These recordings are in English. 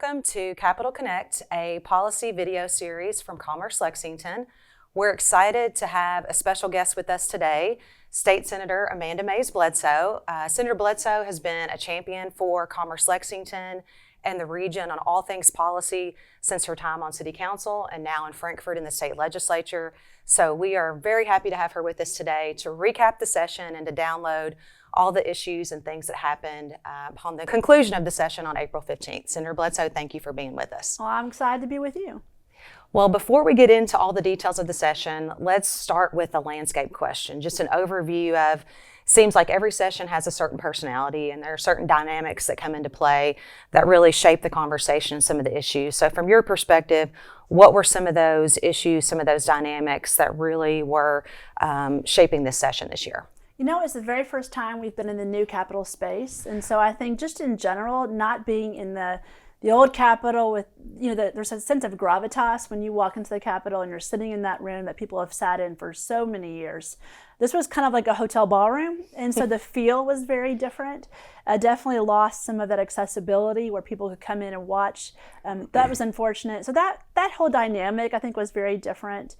Welcome to Capital Connect, a policy video series from Commerce Lexington. We're excited to have a special guest with us today, State Senator Amanda Mays Bledsoe. Senator Bledsoe has been a champion for Commerce Lexington and the region on all things policy since her time on City Council and now in Frankfort in the state legislature. So we are very happy to have her with us today to recap the session and to download all the issues and things that happened upon the conclusion of the session on April 15th. Senator Bledsoe, thank you for being with us. Well, I'm excited to be with you. Well, before we get into all the details of the session, let's start with a landscape question, just an overview of, seems like every session has a certain personality and there are certain dynamics that come into play that really shape the conversation and some of the issues. So from your perspective, what were some of those issues, some of those dynamics that really were shaping this session this year? You know, it's the very first time we've been in the new Capitol space. And so I think just in general, not being in the old Capitol with, there's a sense of gravitas when you walk into the Capitol and you're sitting in that room that people have sat in for so many years. This was kind of like a hotel ballroom, and so the feel was very different. Definitely lost some of that accessibility where people could come in and watch. That was unfortunate. So that whole dynamic, I think, was very different.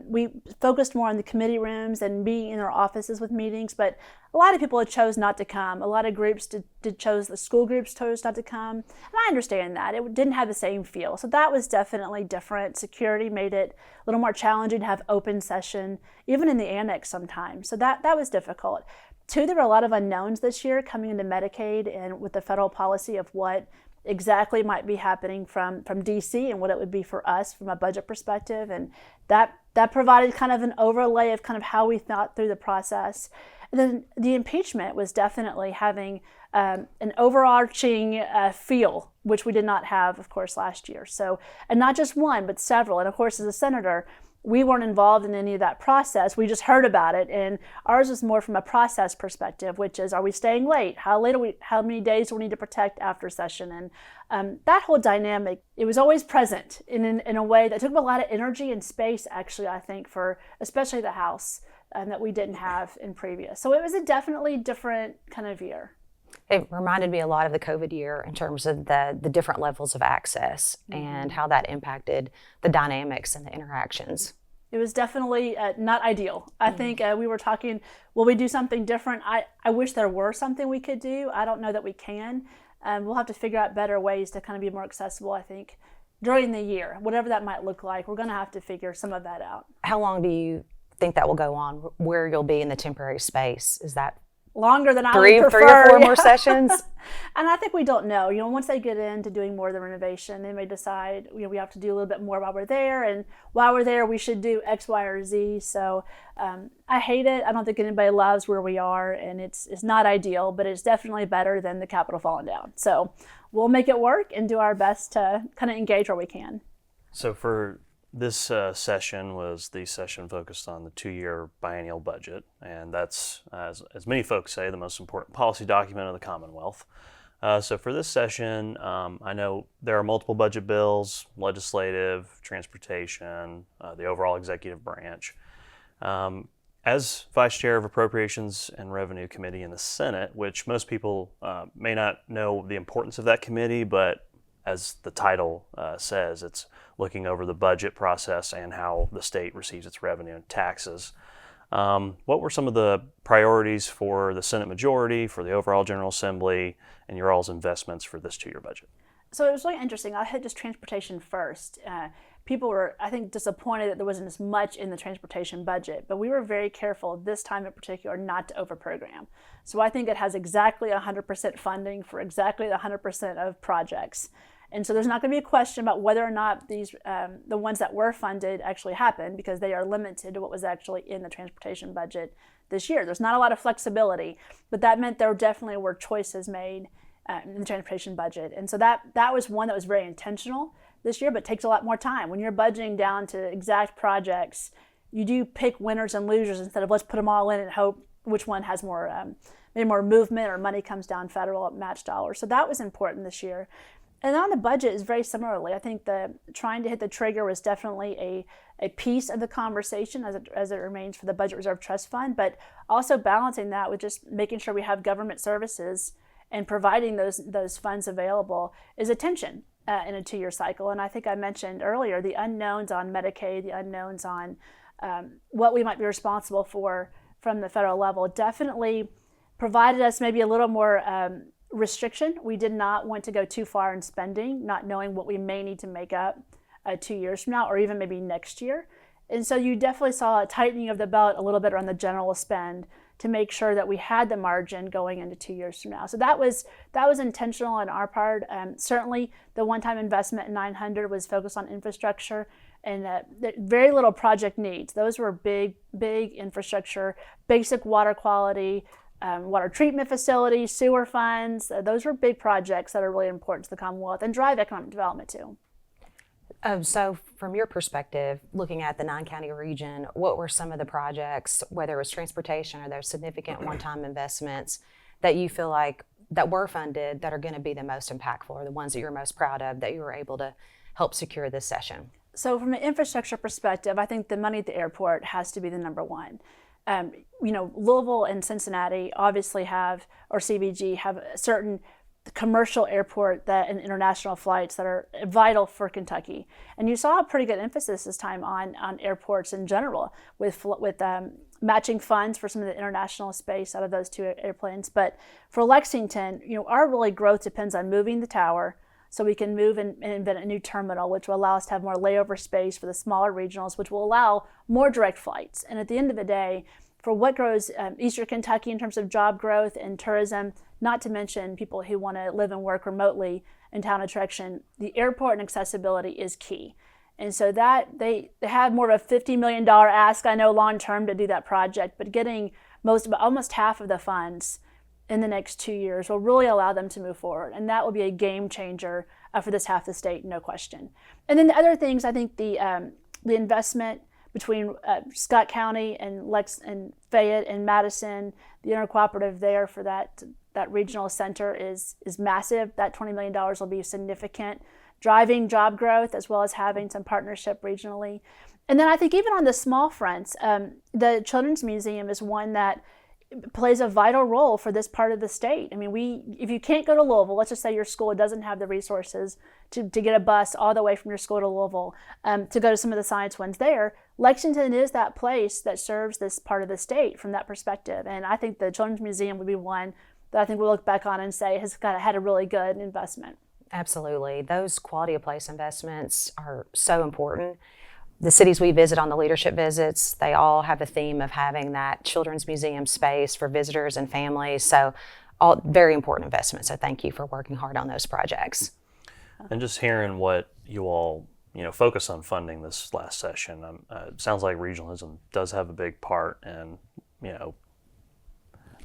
We focused more on the committee rooms and being in our offices with meetings, but a lot of people chose not to come. A lot of groups the school groups chose not to come, and I understand that. It didn't have the same feel. So that was definitely different. Security made it a little more challenging to have open session, even in the annex sometimes. So that was difficult. Two, there were a lot of unknowns this year coming into Medicaid and with the federal policy of what exactly might be happening from DC and what it would be for us from a budget perspective. And that provided kind of an overlay of kind of how we thought through the process. And then the impeachment was definitely having an overarching feel, which we did not have, of course, last year. So, and not just one, but several. And of course, as a senator, we weren't involved in any of that process. We just heard about it, and ours was more from a process perspective, which is, are we staying late? How many days do we need to protect after session? And that whole dynamic, it was always present in a way that took up a lot of energy and space, actually, I think, for especially the House, that we didn't have in previous. So it was a definitely different kind of year. It reminded me a lot of the COVID year in terms of the different levels of access and how that impacted the dynamics and the interactions. It was definitely not ideal. I think we were talking, will we do something different? I wish there were something we could do. I don't know that we can. We'll have to figure out better ways to kind of be more accessible, I think, during the year. Whatever that might look like, we're going to have to figure some of that out. How long do you think that will go on, where you'll be in the temporary space? Is that longer than I would prefer? 3 or 4 more sessions? And I think we don't know. Once they get into doing more of the renovation, they may decide, we have to do a little bit more while we're there. And while we're there, we should do X, Y, or Z. So I hate it. I don't think anybody loves where we are. And it's not ideal, but it's definitely better than the Capitol falling down. So we'll make it work and do our best to kind of engage where we can. So for this session was the session focused on the 2-year biennial budget, and that's, as many folks say, the most important policy document of the Commonwealth. So for this session, I know there are multiple budget bills, legislative, transportation, the overall executive branch. As Vice Chair of Appropriations and Revenue Committee in the Senate, which most people may not know the importance of that committee, but as the title says, it's looking over the budget process and how the state receives its revenue and taxes. What were some of the priorities for the Senate majority, for the overall General Assembly, and your all's investments for this 2-year budget? So it was really interesting. I hit just transportation first. People were, I think, disappointed that there wasn't as much in the transportation budget, but we were very careful this time in particular not to overprogram. So I think it has exactly 100% funding for exactly the 100% of projects. And so there's not going to be a question about whether or not these the ones that were funded actually happened, because they are limited to what was actually in the transportation budget this year. There's not a lot of flexibility, but that meant there definitely were choices made in the transportation budget. And so that was one that was very intentional this year, but takes a lot more time. When you're budgeting down to exact projects, you do pick winners and losers instead of let's put them all in and hope which one has more maybe more movement or money comes down federal at match dollars. So that was important this year. And on the budget is very similarly. I think trying to hit the trigger was definitely a piece of the conversation as it remains for the Budget Reserve Trust Fund, but also balancing that with just making sure we have government services and providing those funds available is a tension. in a 2-year cycle. And I think I mentioned earlier the unknowns on Medicaid, the unknowns on what we might be responsible for from the federal level definitely provided us maybe a little more restriction. We did not want to go too far in spending, not knowing what we may need to make up 2 years from now or even maybe next year. And so you definitely saw a tightening of the belt a little bit on the general spend to make sure that we had the margin going into 2 years from now. So that was intentional on our part. Certainly the one-time investment in 900 was focused on infrastructure and very little project needs. Those were big infrastructure, basic water quality, water treatment facilities, sewer funds. Those were big projects that are really important to the Commonwealth and drive economic development too. So from your perspective, looking at the 9-county region, what were some of the projects, whether it was transportation or those significant one-time investments that you feel like that were funded that are going to be the most impactful or the ones that you're most proud of that you were able to help secure this session? So from an infrastructure perspective, I think the money at the airport has to be the number one. Louisville and Cincinnati obviously have, or CVG, have a certain commercial airport and international flights that are vital for Kentucky. And you saw a pretty good emphasis this time on airports in general with matching funds for some of the international space out of those 2 airplanes. But for Lexington, our really growth depends on moving the tower so we can move and invent a new terminal, which will allow us to have more layover space for the smaller regionals, which will allow more direct flights. And at the end of the day, for what grows Eastern Kentucky in terms of job growth and tourism, not to mention people who want to live and work remotely in town attraction, the airport and accessibility is key. And so that they have more of a $50 million ask, I know, long term to do that project, but getting almost half of the funds in the next 2 years will really allow them to move forward. And that will be a game changer for this half of the state, no question. And then the other things, I think the investment between Scott County and Fayette and Madison, the intercooperative there for that regional center is massive. That $20 million will be significant, driving job growth as well as having some partnership regionally. And then I think even on the small fronts, the Children's Museum is one that plays a vital role for this part of the state. I mean, if you can't go to Louisville, let's just say your school doesn't have the resources to get a bus all the way from your school to Louisville to go to some of the science ones there, Lexington is that place that serves this part of the state from that perspective. And I think the Children's Museum would be one that I think we'll look back on and say has had a really good investment. Absolutely. Those quality of place investments are so important. The cities we visit on the leadership visits, they all have a theme of having that children's museum space for visitors and families. So all very important investments. So thank you for working hard on those projects. And just hearing what you all focus on funding this last session, it sounds like regionalism does have a big part in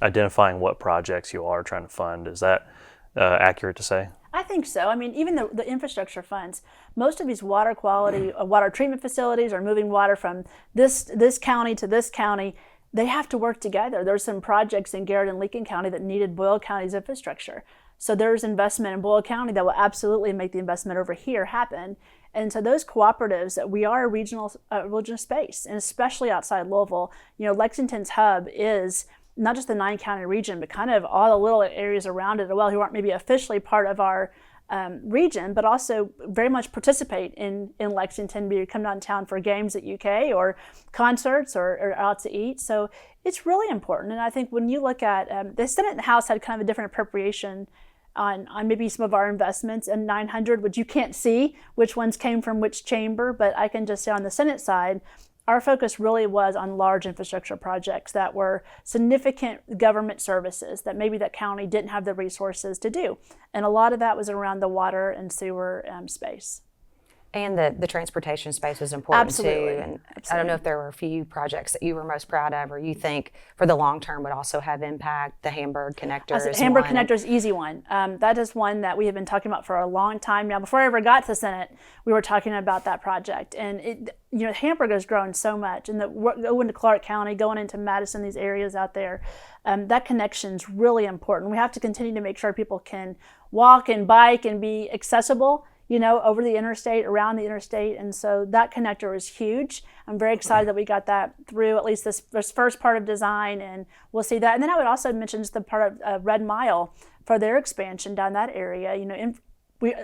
identifying what projects you are trying to fund. Is that accurate to say? I think so. I mean, even the infrastructure funds, most of these water quality, water treatment facilities are moving water from this county to this county. They have to work together. There's some projects in Garrett and Lincoln County that needed Boyle County's infrastructure. So there's investment in Boyle County that will absolutely make the investment over here happen. And so those cooperatives, we are a regional space, and especially outside Louisville. Lexington's hub is not just the 9-county region, but kind of all the little areas around it as well, who aren't maybe officially part of our region, but also very much participate in Lexington, be come downtown for games at UK or concerts or out to eat. So it's really important. And I think when you look at the Senate and the House had kind of a different appropriation on maybe some of our investments in 900, which you can't see which ones came from which chamber, but I can just say on the Senate side, our focus really was on large infrastructure projects that were significant government services that maybe that county didn't have the resources to do. And a lot of that was around the water and sewer space. And the transportation space was important Absolutely. too. And I don't know if there were a few projects that you were most proud of or you think for the long term would also have impact. The Hamburg Connector is Hamburg one. Connector is easy one. That is one that we have been talking about for a long time now. Before I ever got to the Senate, we were talking about that project. And Hamburg has grown so much. And going to Clark County, going into Madison, these areas out there, that connection is really important. We have to continue to make sure people can walk and bike and be accessible over the interstate, around the interstate. And so that connector is huge. I'm very excited that we got that through, at least this first part of design, and we'll see that. And then I would also mention just the part of Red Mile for their expansion down that area.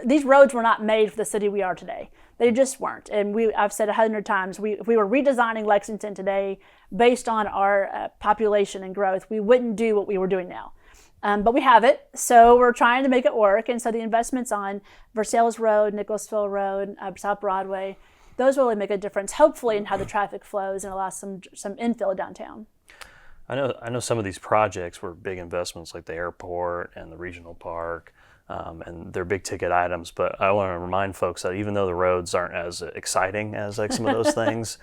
these roads were not made for the city we are today. They just weren't. And I've said 100 times, if we were redesigning Lexington today based on our population and growth, we wouldn't do what we were doing now. But we have it, so we're trying to make it work. And so the investments on Versailles Road, Nicholasville Road, South Broadway, those really make a difference, hopefully, in how the traffic flows and allow some infill downtown. I know some of these projects were big investments, like the airport and the regional park, and they're big ticket items. But I want to remind folks that even though the roads aren't as exciting as like some of those things,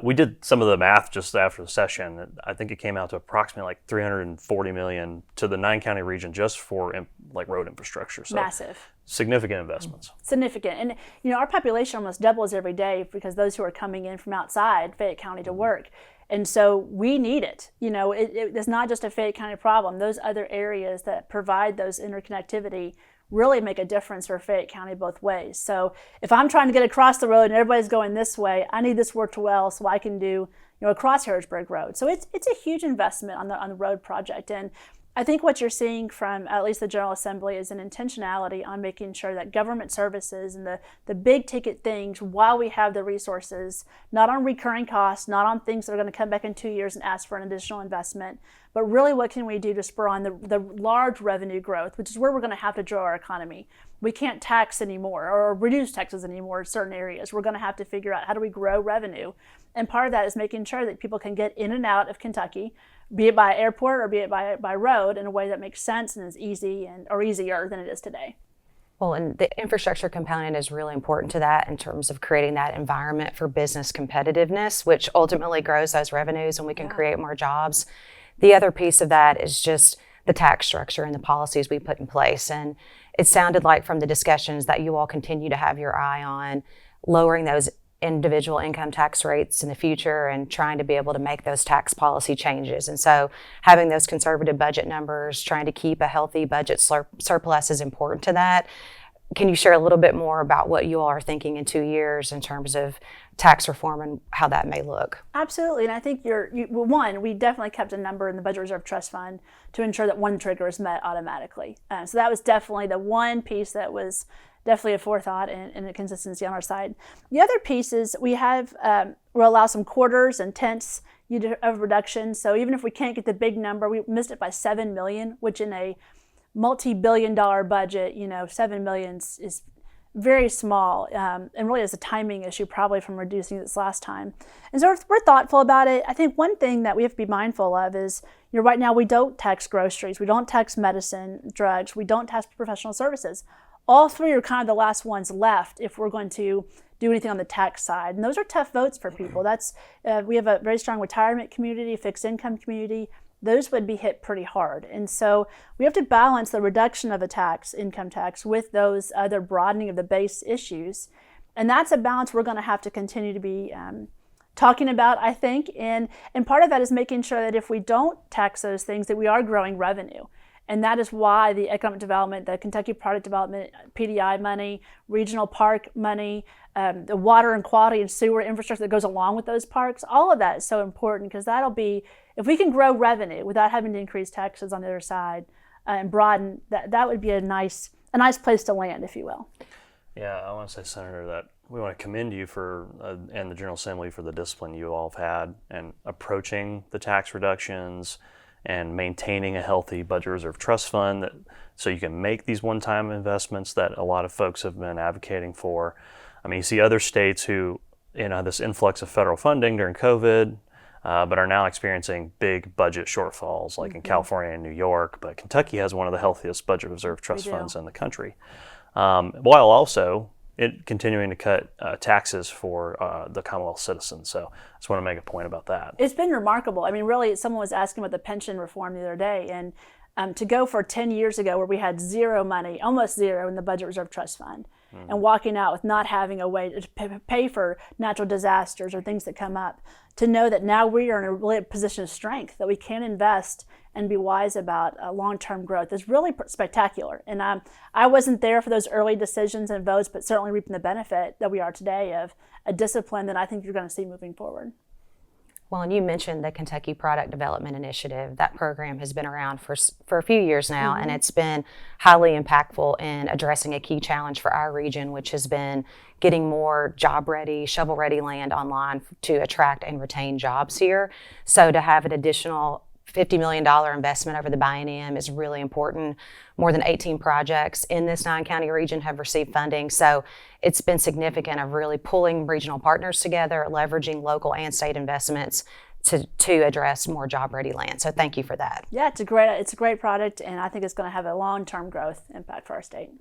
we did some of the math just after the session. I think it came out to approximately like $340 million to the 9-county region just for like road infrastructure. So massive. Significant investments. Significant. And our population almost doubles every day because those who are coming in from outside Fayette County to work. And so we need it. It's not just a Fayette County problem. Those other areas that provide those interconnectivity really make a difference for Fayette County both ways. So if I'm trying to get across the road and everybody's going this way, I need this worked well so I can do across Harrisburg Road. So it's a huge investment on the road project. And I think what you're seeing from at least the General Assembly is an intentionality on making sure that government services and the big ticket things, while we have the resources, not on recurring costs, not on things that are going to come back in 2 years and ask for an additional investment, but really what can we do to spur on the large revenue growth, which is where we're going to have to grow our economy. We can't tax anymore or reduce taxes anymore in certain areas. We're going to have to figure out how do we grow revenue. And part of that is making sure that people can get in and out of Kentucky, be it by airport or be it by road, in a way that makes sense and is easy or easier than it is today. Well, and the infrastructure component is really important to that in terms of creating that environment for business competitiveness, which ultimately grows those revenues and we can create more jobs. The other piece of that is just the tax structure and the policies we put in place. And it sounded like from the discussions that you all continue to have your eye on lowering those individual income tax rates in the future and trying to be able to make those tax policy changes. And so having those conservative budget numbers, trying to keep a healthy budget surplus is important to that. Can you share a little bit more about what you all are thinking in 2 years in terms of tax reform and how that may look? Absolutely. And I think we definitely kept a number in the Budget Reserve Trust Fund to ensure that one trigger is met automatically. So that was definitely the one piece that was definitely a forethought and a consistency on our side. The other piece is we'll allow some quarters and tenths of reduction. So even if we can't get the big number, we missed it by $7 million, which in a multi-billion-dollar budget, $7 million is very small, and really is a timing issue probably from reducing this last time. And so we're thoughtful about it. I think one thing that we have to be mindful of is, right now we don't tax groceries, we don't tax medicine, drugs, we don't tax professional services. All three are kind of the last ones left if we're going to do anything on the tax side. And those are tough votes for people. We have a very strong retirement community, fixed income community. Those would be hit pretty hard. And so we have to balance the reduction of income tax, with those other broadening of the base issues. And that's a balance we're going to have to continue to be talking about, I think. And part of that is making sure that if we don't tax those things, that we are growing revenue. And that is why the economic development, the Kentucky Product Development, PDI money, regional park money, the water and quality and sewer infrastructure that goes along with those parks, all of that is so important, because that'll be, if we can grow revenue without having to increase taxes on the other side and broaden, that would be a nice place to land, if you will. Yeah, I want to say, Senator, that we want to commend you and the General Assembly for the discipline you all have had and approaching the tax reductions and maintaining a healthy budget reserve trust fund so you can make these one-time investments that a lot of folks have been advocating for. I mean, you see other states who, this influx of federal funding during COVID, but are now experiencing big budget shortfalls, like in California and New York. But Kentucky has one of the healthiest budget reserve trust funds in the country, while also continuing to cut taxes for the Commonwealth citizens. So I just want to make a point about that. It's been remarkable. I mean, really, someone was asking about the pension reform the other day, and to go for 10 years ago where we had zero money, almost zero, in the Budget Reserve Trust Fund, and walking out with not having a way to pay for natural disasters or things that come up, to know that now we are in a really position of strength, that we can invest and be wise about long-term growth, is really spectacular. And I wasn't there for those early decisions and votes, but certainly reaping the benefit that we are today of a discipline that I think you're going to see moving forward. Well, and you mentioned the Kentucky Product Development Initiative. That program has been around for a few years now, and it's been highly impactful in addressing a key challenge for our region, which has been getting more job-ready, shovel-ready land online to attract and retain jobs here. So to have an additional $50 million investment over the biennium is really important. More than 18 projects in this 9-county region have received funding. So it's been significant of really pulling regional partners together, leveraging local and state investments to address more job-ready land. So thank you for that. Yeah, it's a great product, and I think it's going to have a long-term growth impact for our state.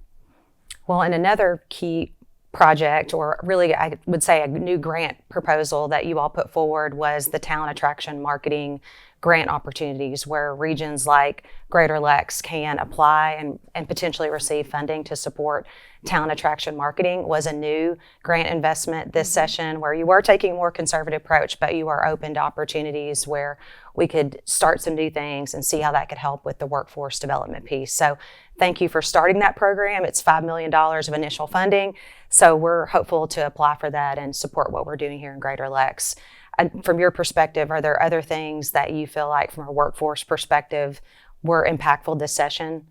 Well, and another key project, or really I would say a new grant proposal that you all put forward, was the talent attraction marketing grant opportunities, where regions like Greater Lex can apply and potentially receive funding to support talent attraction marketing. Was a new grant investment this session, where you were taking a more conservative approach, but you are open to opportunities where we could start some new things and see how that could help with the workforce development piece. So thank you for starting that program. It's $5 million of initial funding. So we're hopeful to apply for that and support what we're doing here in Greater Lex. And from your perspective, are there other things that you feel like from a workforce perspective were impactful this session?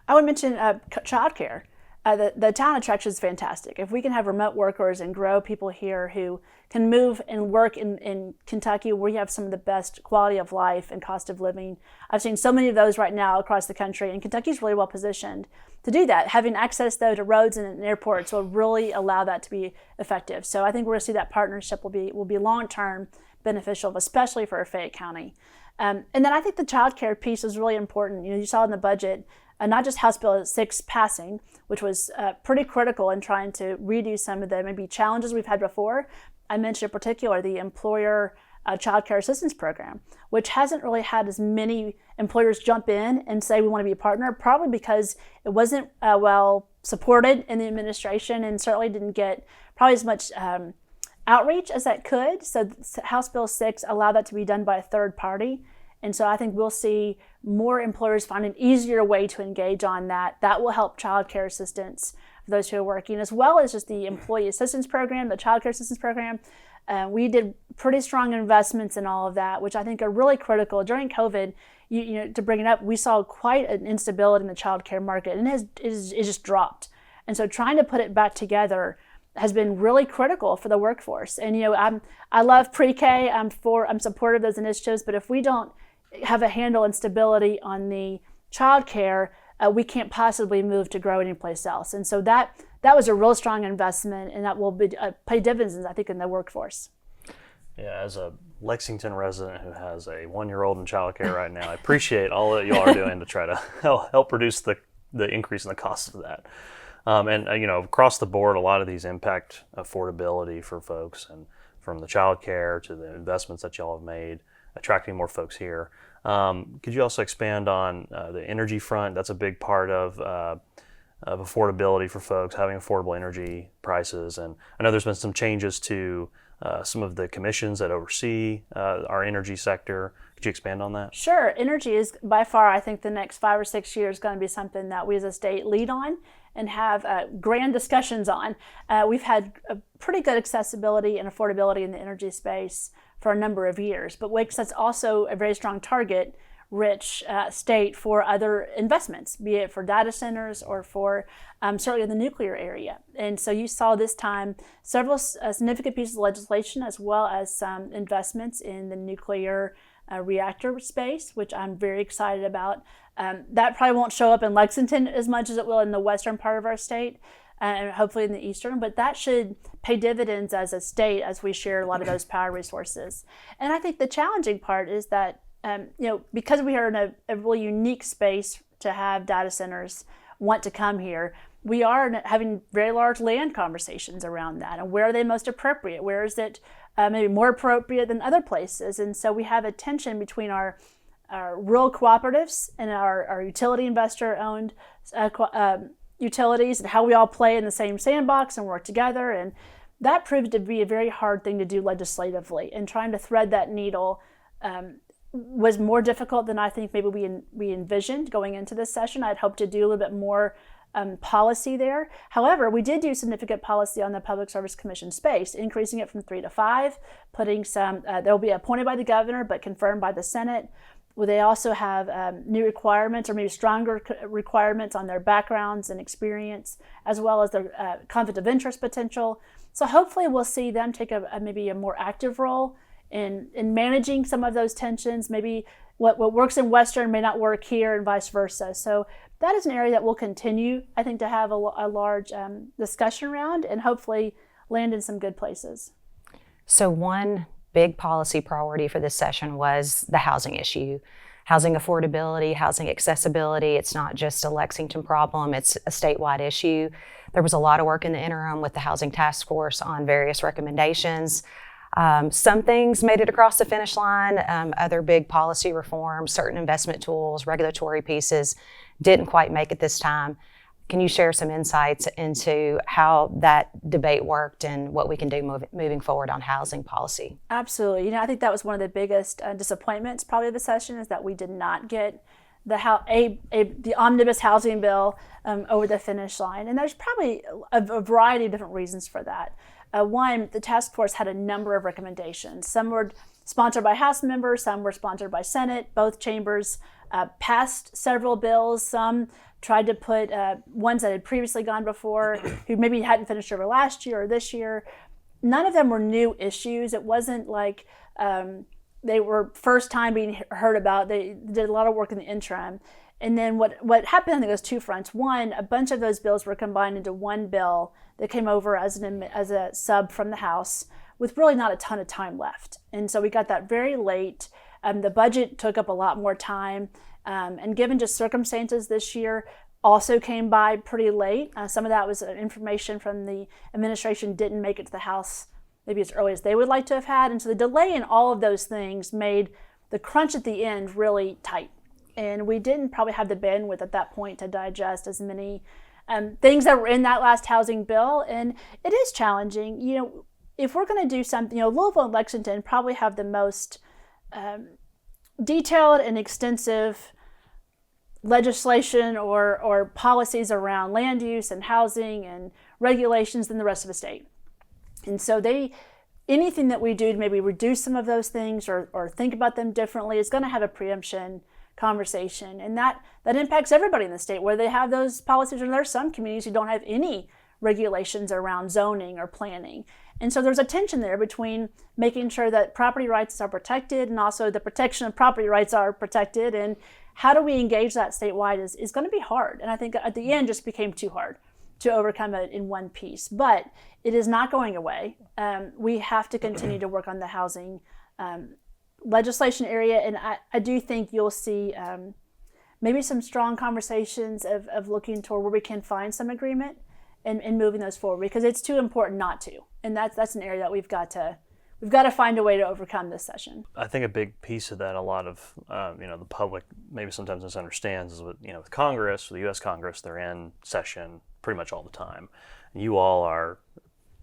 I would mention childcare. The talent attraction is fantastic. If we can have remote workers and grow people here who can move and work in Kentucky, where we have some of the best quality of life and cost of living. I've seen so many of those right now across the country, and Kentucky's really well positioned to do that. Having access, though, to roads and airports will really allow that to be effective. So I think we're going to see that partnership will be long-term beneficial, especially for Fayette County. And then I think the child care piece is really important. You saw in the budget, not just House Bill 6 passing, which was pretty critical in trying to redo some of the maybe challenges we've had before. I mentioned in particular the employer child care assistance program, which hasn't really had as many employers jump in and say we want to be a partner, probably because it wasn't well supported in the administration and certainly didn't get probably as much outreach as that could. So House Bill 6 allowed that to be done by a third party. And so I think we'll see more employers find an easier way to engage on that. That will help child care assistance for those who are working, as well as just the employee assistance program, the child care assistance program. We did pretty strong investments in all of that, which I think are really critical. During COVID, to bring it up, we saw quite an instability in the child care market, and it just dropped. And so trying to put it back together has been really critical for the workforce. And I love pre-K. I'm supportive of those initiatives, but if we don't have a handle and stability on the child care, we can't possibly move to grow anyplace else. And so that was a real strong investment, and that will pay dividends, I think, in the workforce. Yeah, as a Lexington resident who has a 1-year-old in childcare right now, I appreciate all that y'all are doing to try to help reduce the increase in the cost of that. And across the board, a lot of these impact affordability for folks, and from the childcare to the investments that y'all have made, attracting more folks here. Could you also expand on the energy front? That's a big part of affordability for folks, having affordable energy prices. And I know there's been some changes to some of the commissions that oversee our energy sector. Could you expand on that? Sure. Energy is by far, I think, the next 5 or 6 years going to be something that we as a state lead on and have grand discussions on. We've had a pretty good accessibility and affordability in the energy space for a number of years, but makes us also a very strong target-rich state for other investments, be it for data centers or for certainly in the nuclear area. And so you saw this time several significant pieces of legislation, as well as some investments in the nuclear reactor space, which I'm very excited about. That probably won't show up in Lexington as much as it will in the western part of our state, and hopefully in the eastern, but that should pay dividends as a state as we share a lot of those power resources. And I think the challenging part is that, because we are in a really unique space to have data centers want to come here, we are having very large land conversations around that, and where are they most appropriate? Where is it maybe more appropriate than other places? And so we have a tension between our rural cooperatives and our utility investor-owned utilities, and how we all play in the same sandbox and work together. And that proved to be a very hard thing to do legislatively, and trying to thread that needle was more difficult than I think maybe we envisioned going into this session. I'd hoped to do a little bit more policy there. However, we did do significant policy on the Public Service Commission space, increasing it from 3 to 5, putting some, they'll be appointed by the governor but confirmed by the Senate. They also have new requirements, or maybe stronger requirements on their backgrounds and experience, as well as their conflict of interest potential. So hopefully we'll see them take maybe a more active role in managing some of those tensions. Maybe what works in Western may not work here, and vice versa. So that is an area that we'll continue, I think, to have a large discussion around, and hopefully land in some good places. So one big policy priority for this session was the housing issue. Housing affordability, housing accessibility. It's not just a Lexington problem, it's a statewide issue. There was a lot of work in the interim with the Housing Task Force on various recommendations. Some things made it across the finish line. Other big policy reforms, certain investment tools, regulatory pieces didn't quite make it this time. Can you share some insights into how that debate worked and what we can do moving forward on housing policy? Absolutely. I think that was one of the biggest disappointments probably of the session, is that we did not get the omnibus housing bill over the finish line. And there's probably a variety of different reasons for that. One, the task force had a number of recommendations. Some were sponsored by House members, some were sponsored by Senate. Both chambers passed several bills. Some tried to put ones that had previously gone before, who maybe hadn't finished over last year or this year. None of them were new issues. It wasn't like they were first time being heard about. They did a lot of work in the interim. And then what happened, I think, was two fronts. One, a bunch of those bills were combined into one bill that came over as a sub from the House, with really not a ton of time left. And so we got that very late. The budget took up a lot more time. And given just circumstances this year, also came by pretty late. Some of that was information from the administration didn't make it to the House maybe as early as they would like to have had. And so the delay in all of those things made the crunch at the end really tight. And we didn't probably have the bandwidth at that point to digest as many things that were in that last housing bill. And it is challenging. If we're going to do something, Louisville and Lexington probably have the most detailed and extensive legislation or policies around land use and housing and regulations than the rest of the state. And so anything that we do to maybe reduce some of those things or think about them differently is going to have a preemption conversation. And that impacts everybody in the state, where they have those policies. And there are some communities who don't have any regulations around zoning or planning. And so there's a tension there between making sure that property rights are protected and also the protection of property rights are protected. And how do we engage that statewide is going to be hard. And I think at the end just became too hard to overcome it in one piece. But it is not going away. We have to continue to work on the housing legislation area. And I do think you'll see maybe some strong conversations of looking toward where we can find some agreement and moving those forward, because it's too important not to. And that's an area that we've got to find a way to overcome this session. I think a big piece of that, a lot of the public maybe sometimes misunderstands, is with Congress, the U.S. Congress, they're in session pretty much all the time. You all are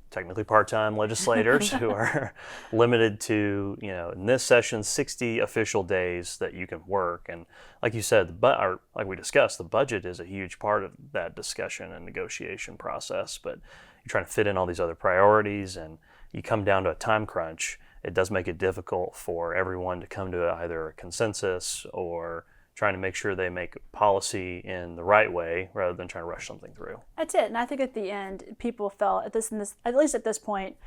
technically part-time legislators who are limited to, in this session, 60 official days that you can work. And like you said, like we discussed, the budget is a huge part of that discussion and negotiation process. But you're trying to fit in all these other priorities, and you come down to a time crunch. It does make it difficult for everyone to come to either a consensus or trying to make sure they make policy in the right way rather than trying to rush something through. That's it. And I think at the end, people felt at least at this point,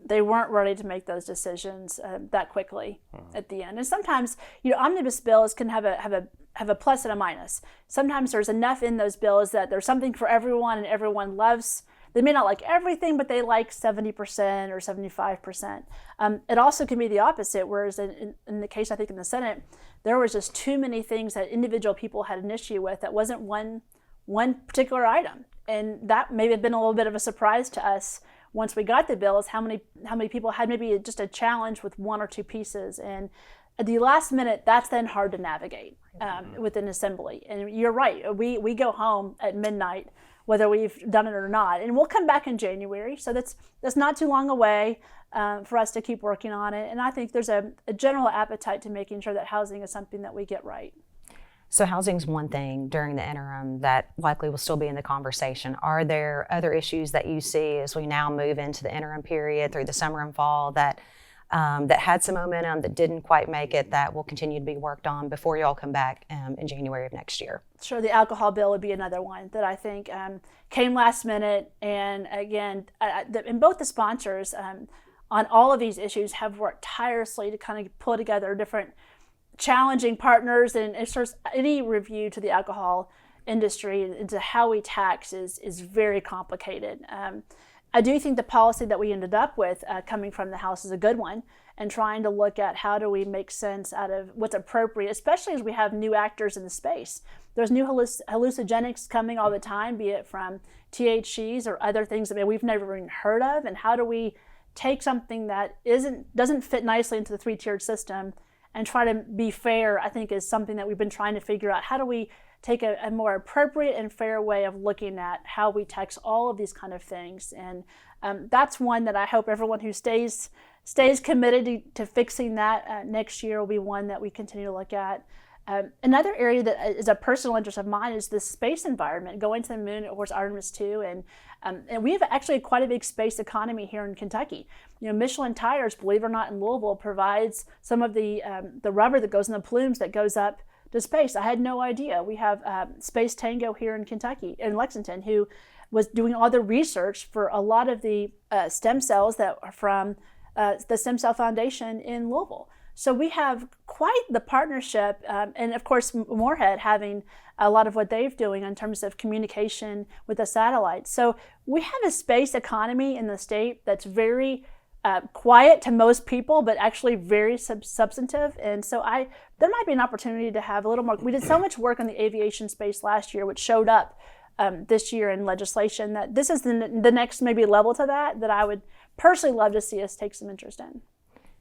they weren't ready to make those decisions that quickly at the end. And sometimes, omnibus bills can have a plus and a minus. Sometimes there's enough in those bills that there's something for everyone, and everyone loves. They may not like everything, but they like 70% or 75%. It also can be the opposite, whereas in the case, I think, in the Senate, there was just too many things that individual people had an issue with that wasn't one particular item. And that may have been a little bit of a surprise to us once we got the bill, is how many people had maybe just a challenge with one or two pieces. And at the last minute, that's then hard to navigate with an assembly. And you're right, we go home at midnight, whether we've done it or not. And we'll come back in January, so that's not too long away for us to keep working on it. And I think there's a general appetite to making sure that housing is something that we get right. So housing's one thing during the interim that likely will still be in the conversation. Are there other issues that you see as we now move into the interim period through the summer and fall that had some momentum that didn't quite make it that will continue to be worked on before you all come back in January of next year? Sure, the alcohol bill would be another one that I think came last minute. And again, and both the sponsors on all of these issues have worked tirelessly to kind of pull together different challenging partners, and it's sort of any review to the alcohol industry into how we tax is very complicated. I do think the policy that we ended up with coming from the House is a good one, and trying to look at how do we make sense out of what's appropriate, especially as we have new actors in the space. There's new hallucinogenics coming all the time, be it from THCs or other things that we've never even heard of, and how do we take something that doesn't fit nicely into the three-tiered system and try to be fair, I think is something that we've been trying to figure out. How do we take a more appropriate and fair way of looking at how we tax all of these kind of things? And that's one that I hope everyone who stays committed to fixing that next year will be one that we continue to look at. Another area that is a personal interest of mine is the space environment, going to the moon, of course, Artemis 2, and we have actually quite a big space economy here in Kentucky. Michelin Tires, believe it or not, in Louisville provides some of the rubber that goes in the plumes that goes up to space. I had no idea. We have Space Tango here in Kentucky, in Lexington, who was doing all the research for a lot of the stem cells that are from the Stem Cell Foundation in Louisville. So we have quite the partnership, and of course Moorhead having a lot of what they're doing in terms of communication with the satellites. So we have a space economy in the state that's very quiet to most people, but actually very substantive. And so there might be an opportunity to have a little more. We did so much work on the aviation space last year, which showed up this year in legislation, that this is the next maybe level to that I would personally love to see us take some interest in.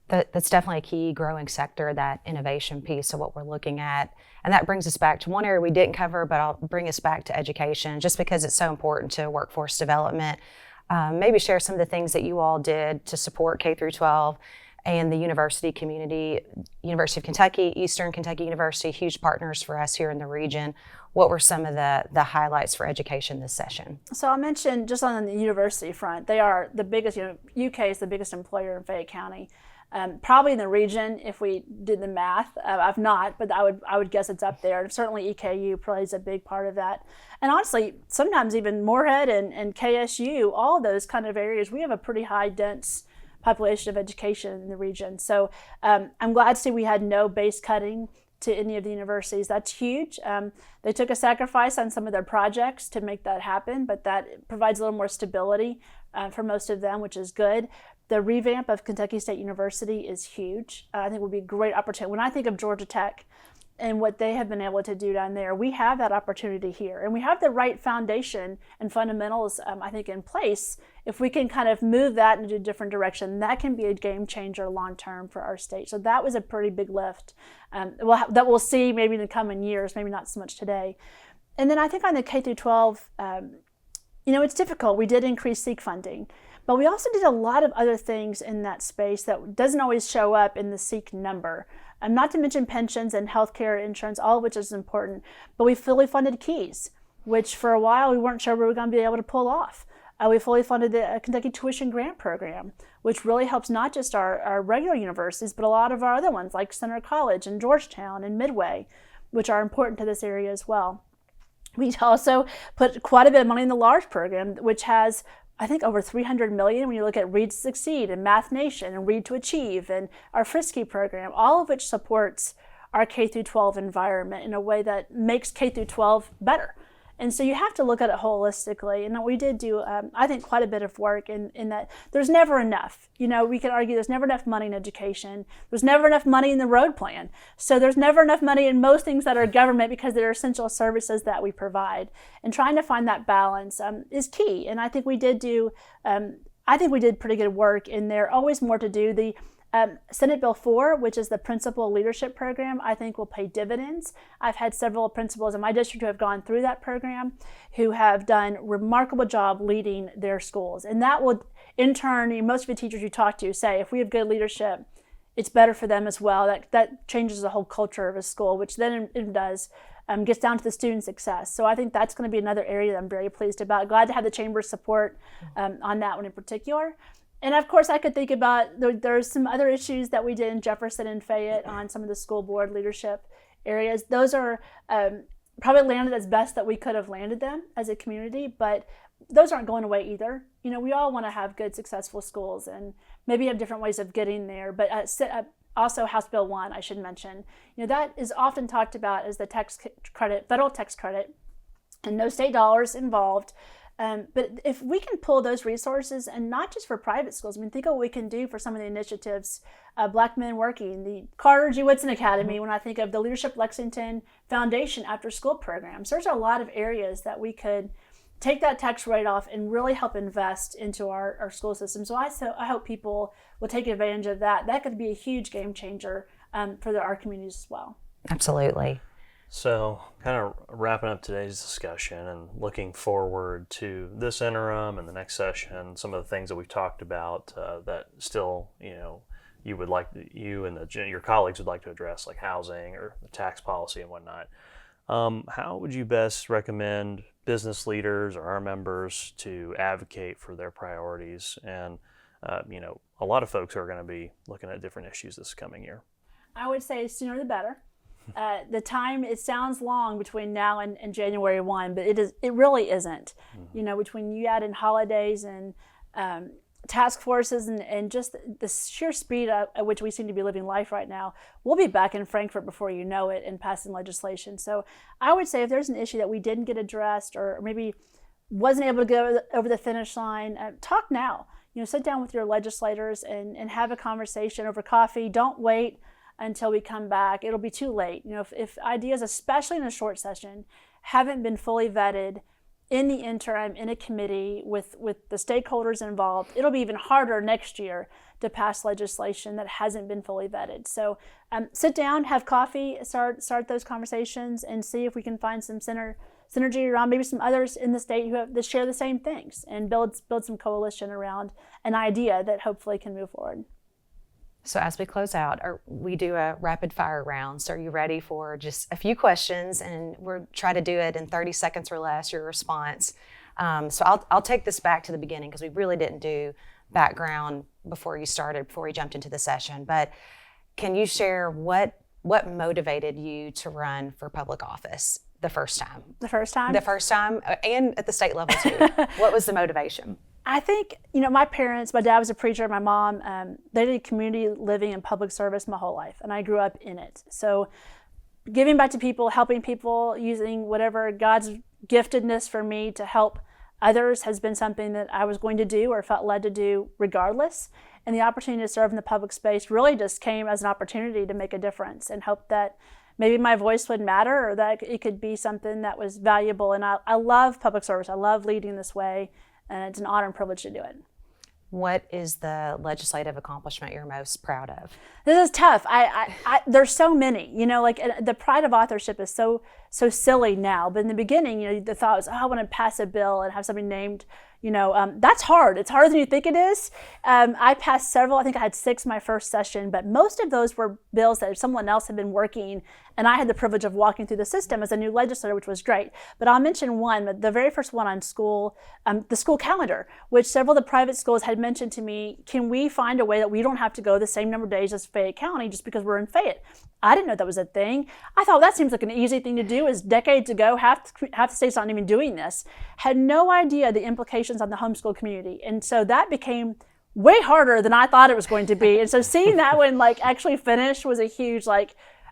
That's definitely a key growing sector, that innovation piece of what we're looking at. And that brings us back to one area we didn't cover, but I'll bring us back to education, just because it's so important to workforce development. Maybe share some of the things that you all did to support K through 12 and the university community. University of Kentucky, Eastern Kentucky University, huge partners for us here in the region. What were some of the highlights for education this session? So I'll mention just on the university front, they are the biggest, UK is the biggest employer in Fayette County. Probably in the region, if we did the math. I've not, but I would guess it's up there. And certainly EKU plays a big part of that. And honestly, sometimes even Moorhead and KSU, all those kind of areas, we have a pretty high, dense population of education in the region. So I'm glad to see we had no base cutting to any of the universities. That's huge. They took a sacrifice on some of their projects to make that happen, but that provides a little more stability for most of them, which is good. The revamp of Kentucky State University is huge. I think will be a great opportunity. When I think of Georgia Tech and what they have been able to do down there, we have that opportunity here. And we have the right foundation and fundamentals, I think, in place. If we can kind of move that into a different direction, that can be a game changer long term for our state. So that was a pretty big lift that we'll see maybe in the coming years, maybe not so much today. And then I think on the K through 12, it's difficult. We did increase SEEK funding. But we also did a lot of other things in that space that doesn't always show up in the SEEK number. Not to mention pensions and healthcare insurance, all of which is important. But we fully funded KEYS, which for a while we weren't sure we were going to be able to pull off. We fully funded the Kentucky Tuition Grant Program, which really helps not just our regular universities, but a lot of our other ones like Center College and Georgetown and Midway, which are important to this area as well. We also put quite a bit of money in the LARGE program, which has I think over $300 million when you look at Read to Succeed and Math Nation and Read to Achieve and our Frisky program, all of which supports our K through 12 environment in a way that makes K through 12 better. And so you have to look at it holistically. And we did do, I think, quite a bit of work in that there's never enough. We can argue there's never enough money in education. There's never enough money in the road plan. So there's never enough money in most things that are government because they're essential services that we provide. And trying to find that balance is key. And I think we did pretty good work in there. Always more to do. The Senate Bill 4, which is the Principal Leadership Program, I think will pay dividends. I've had several principals in my district who have gone through that program who have done a remarkable job leading their schools. And that will, in turn, most of the teachers you talk to say, if we have good leadership, it's better for them as well. That changes the whole culture of a school, which then it does gets down to the student success. So I think that's going to be another area that I'm very pleased about. Glad to have the chamber's support on that one in particular. And of course, I could think about there's some other issues that we did in Jefferson and Fayette on some of the school board leadership areas. Those are probably landed as best that we could have landed them as a community, but those aren't going away either. We all want to have good, successful schools and maybe have different ways of getting there. But also House Bill 1, I should mention, that is often talked about as the tax credit, federal tax credit, and no state dollars involved. But if we can pull those resources, and not just for private schools, think of what we can do for some of the initiatives, Black Men Working, the Carter G. Woodson Academy, when I think of the Leadership Lexington Foundation after school programs, there's a lot of areas that we could take that tax write-off and really help invest into our school system. So I hope people will take advantage of that. That could be a huge game changer for our communities as well. Absolutely. So kind of wrapping up today's discussion and looking forward to this interim and the next session, some of the things that we've talked about that still, you would like, you and your colleagues would like to address, like housing or the tax policy and whatnot. How would you best recommend business leaders or our members to advocate for their priorities? And, a lot of folks are going to be looking at different issues this coming year. I would say sooner the better. The time, it sounds long between now and January 1, but it really isn't. Mm-hmm. Between you add in holidays and task forces and just the sheer speed at which we seem to be living life right now, we'll be back in Frankfurt before you know it and passing legislation. So I would say if there's an issue that we didn't get addressed or maybe wasn't able to go over the finish line, talk now. Sit down with your legislators and have a conversation over coffee. Don't wait until we come back. It'll be too late. If ideas, especially in a short session, haven't been fully vetted in the interim in a committee with the stakeholders involved, it'll be even harder next year to pass legislation that hasn't been fully vetted. So sit down, have coffee, start those conversations, and see if we can find some synergy around maybe some others in the state that share the same things, and build some coalition around an idea that hopefully can move forward. So as we close out, we do a rapid fire round. So are you ready for just a few questions? And we'll try to do it in 30 seconds or less, your response. So I'll take this back to the beginning because we really didn't do background before we jumped into the session. But can you share what motivated you to run for public office the first time? The first time? The first time, and at the state level too. What was the motivation? I think, my parents, my dad was a preacher, my mom, they did community living and public service my whole life, and I grew up in it. So giving back to people, helping people, using whatever God's giftedness for me to help others has been something that I was going to do or felt led to do regardless. And the opportunity to serve in the public space really just came as an opportunity to make a difference and hope that maybe my voice would matter or that it could be something that was valuable. And I love public service. I love leading this way. And it's an honor and privilege to do it. What is the legislative accomplishment you're most proud of? This is tough. There's so many. The pride of authorship is so silly now. But in the beginning, the thought was, I want to pass a bill and have something named. That's hard. It's harder than you think it is. I passed several. I think I had 6 my first session, but most of those were bills that someone else had been working, and I had the privilege of walking through the system as a new legislator, which was great. But I'll mention one, the very first one on the school calendar, which several of the private schools had mentioned to me, can we find a way that we don't have to go the same number of days as Fayette County just because we're in Fayette? I didn't know that was a thing. I thought that seems like an easy thing to do. As decades ago, half the states aren't even doing this. Had no idea the implications on the homeschool community. And so that became way harder than I thought it was going to be. And so seeing that one actually finish was a huge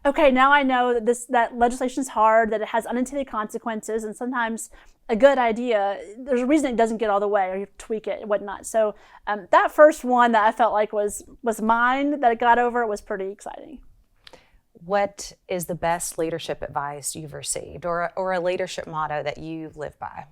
okay, now I know that legislation is hard, that it has unintended consequences, and sometimes a good idea, there's a reason it doesn't get all the way, or you tweak it and whatnot. So that first one that I felt like was mine, that it got over, was pretty exciting. What is the best leadership advice you've received, or a leadership motto that you live by?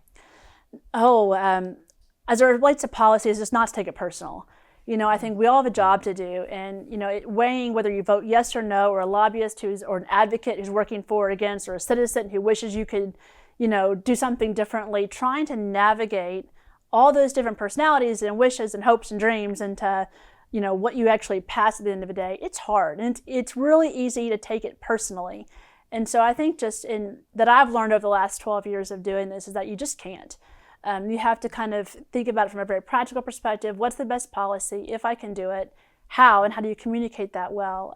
As it relates to policy, is just not to take it personal. I think we all have a job to do, and weighing whether you vote yes or no, or a lobbyist or an advocate who's working for or against, or a citizen who wishes you could, do something differently. Trying to navigate all those different personalities and wishes and hopes and dreams into what you actually pass at the end of the day. It's hard, and it's really easy to take it personally. And so I think just in that I've learned over the last 12 years of doing this is that you just can't. You have to kind of think about it from a very practical perspective. What's the best policy? If I can do it, how? And how do you communicate that well?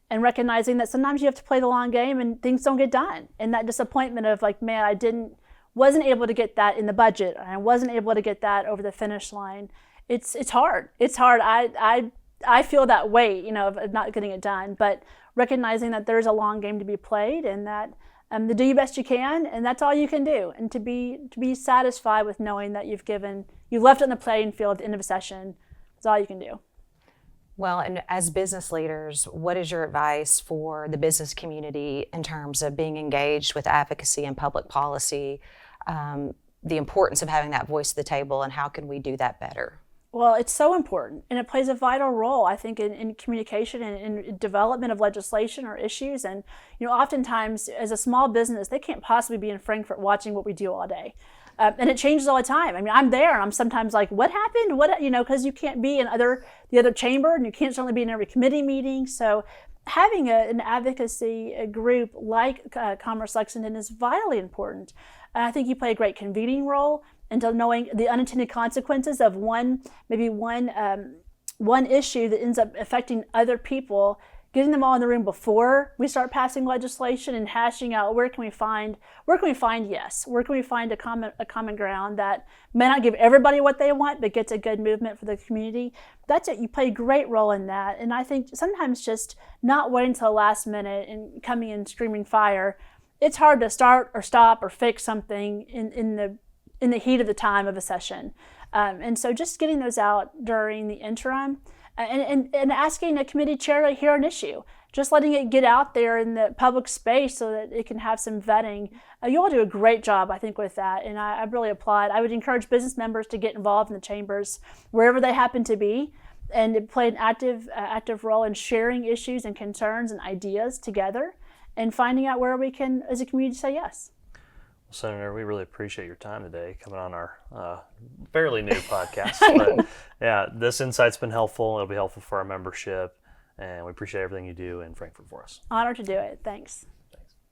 And recognizing that sometimes you have to play the long game and things don't get done. And that disappointment of like, man, wasn't able to get that in the budget. I wasn't able to get that over the finish line. It's hard. It's hard. I feel that weight, of not getting it done. But recognizing that there's a long game to be played, and that to do your best you can, and that's all you can do. And to be satisfied with knowing that you've left it on the playing field at the end of a session. That's all you can do. Well, and as business leaders, what is your advice for the business community in terms of being engaged with advocacy and public policy, the importance of having that voice at the table, and how can we do that better? Well, it's so important, and it plays a vital role, I think, in communication and in development of legislation or issues. And oftentimes, as a small business, they can't possibly be in Frankfurt watching what we do all day. And it changes all the time. I mean, I'm there, and I'm sometimes like, what happened? Because you can't be in the other chamber, and you can't certainly be in every committee meeting. So having an advocacy group like Commerce Lexington is vitally important. I think you play a great convening role into knowing the unintended consequences of one issue that ends up affecting other people, getting them all in the room before we start passing legislation and hashing out where can we find yes, where can we find a common ground that may not give everybody what they want but gets a good movement for the community. That's it. You play a great role in that. And I think sometimes just not waiting till the last minute and coming in screaming fire, it's hard to start or stop or fix something in the heat of the time of a session. And so just getting those out during the interim and asking a committee chair to hear an issue, just letting it get out there in the public space so that it can have some vetting. You all do a great job, I think, with that, and I really applaud. I would encourage business members to get involved in the chambers wherever they happen to be and to play an active role in sharing issues and concerns and ideas together and finding out where we can, as a community, say yes. Well, Senator, we really appreciate your time today coming on our fairly new podcast. But yeah, this insight's been helpful. It'll be helpful for our membership, and we appreciate everything you do in Frankfurt for us. Honored to do it. Thanks.